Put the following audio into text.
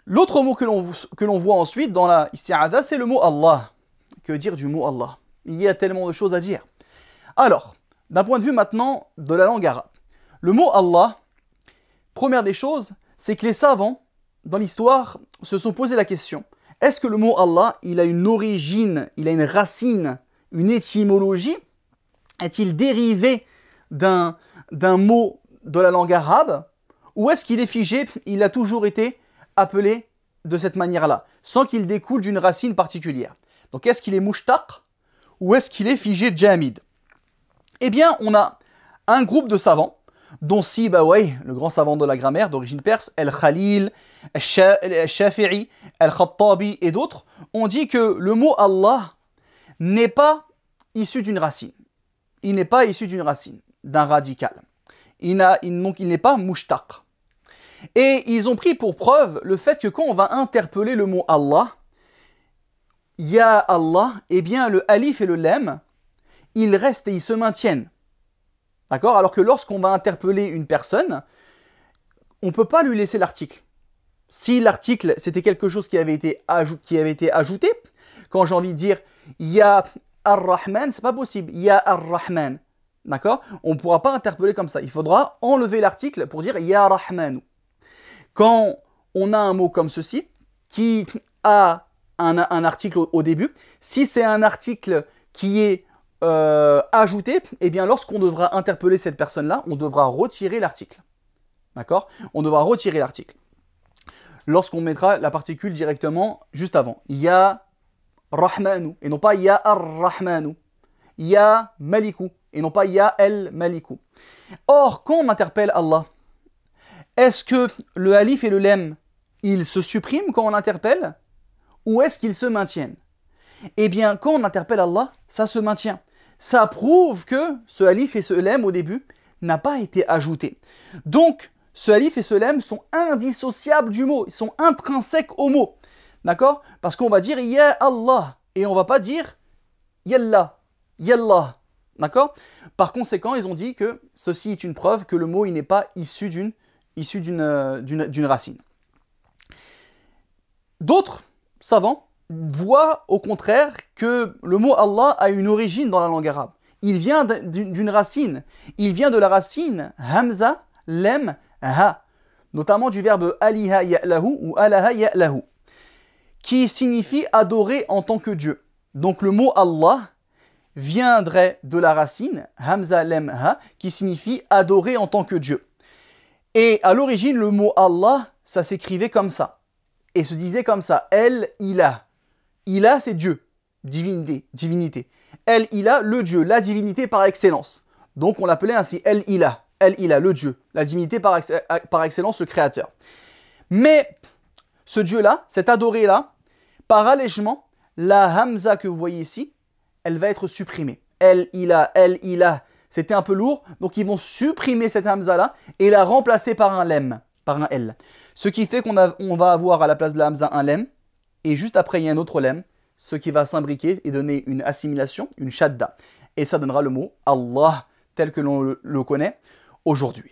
L'autre mot que l'on voit ensuite dans la isti'adha, c'est le mot Allah. Que dire du mot Allah? Il y a tellement de choses à dire. Alors, d'un point de vue maintenant de la langue arabe, le mot Allah, première des choses, c'est que les savants, dans l'histoire, se sont posé la question, est-ce que le mot Allah, il a une origine, il a une racine, une étymologie? Est-il dérivé d'un mot de la langue arabe? Ou est-ce qu'il est figé, il a toujours été appelé de cette manière-là, sans qu'il découle d'une racine particulière? Donc est-ce qu'il est mushtaq ou est-ce qu'il est figé jamid? Eh bien, on a un groupe de savants, dont Sibawayh, le grand savant de la grammaire d'origine perse, Al-Khalil, Al-Shafi'i, Al-Khattabi et d'autres, ont dit que le mot Allah n'est pas issu d'une racine. Il n'est pas issu d'une racine, d'un radical. Donc il n'est pas mushtaq. Et ils ont pris pour preuve le fait que quand on va interpeller le mot Allah, Ya Allah, eh bien le alif et le lam, ils restent et ils se maintiennent. D'accord? Alors que lorsqu'on va interpeller une personne, on ne peut pas lui laisser l'article. Si l'article, c'était quelque chose qui avait été ajouté, quand j'ai envie de dire Ya Ar-Rahman, c'est pas possible. Ya Ar-Rahman. D'accord? On ne pourra pas interpeller comme ça. Il faudra enlever l'article pour dire Ya Rahmanu. Quand on a un mot comme ceci, qui a un article au début, si c'est un article qui est ajouté, eh bien lorsqu'on devra interpeller cette personne-là, on devra retirer l'article. D'accord? On devra retirer l'article. Lorsqu'on mettra la particule directement juste avant. Ya Rahmanu, et non pas Ya Ar-Rahmanu. Ya Maliku, et non pas Ya El-Maliku. Or, quand on interpelle Allah, est-ce que le alif et le lam, ils se suppriment quand on interpelle? Ou est-ce qu'ils se maintiennent? Eh bien, quand on interpelle Allah, ça se maintient. Ça prouve que ce alif et ce lam au début n'a pas été ajouté. Donc, ce alif et ce lam sont indissociables du mot, ils sont intrinsèques au mot. D'accord? Parce qu'on va dire Ya Allah et on ne va pas dire Yallah, Yallah. D'accord? Par conséquent, ils ont dit que ceci est une preuve que le mot il n'est pas issu d'une racine. D'autres savants voient au contraire que le mot Allah a une origine dans la langue arabe. Il vient d'une racine. Il vient de la racine Hamza, Lem, Ha, notamment du verbe aliha ya'lahu ou alaha ya'lahu, qui signifie adorer en tant que Dieu. Donc le mot Allah viendrait de la racine Hamza, Lem, Ha, qui signifie adorer en tant que Dieu. Et à l'origine, le mot Allah, ça s'écrivait comme ça. Et se disait comme ça, El-Ilah. Ilah, c'est Dieu, divinité. El-Ilah, le Dieu, la divinité par excellence. Donc on l'appelait ainsi, El-Ilah. El-Ilah, le Dieu, la divinité par excellence, le Créateur. Mais ce Dieu-là, cet adoré-là, par allègement, la Hamza que vous voyez ici, elle va être supprimée. El-Ilah, El-Ilah, c'était un peu lourd, donc ils vont supprimer cette Hamza-là et la remplacer par un Lem, par un L. Ce qui fait qu'on va avoir à la place de la Hamza un Lem, et juste après il y a un autre Lem, ce qui va s'imbriquer et donner une assimilation, une shadda. Et ça donnera le mot Allah, tel que l'on le connaît aujourd'hui.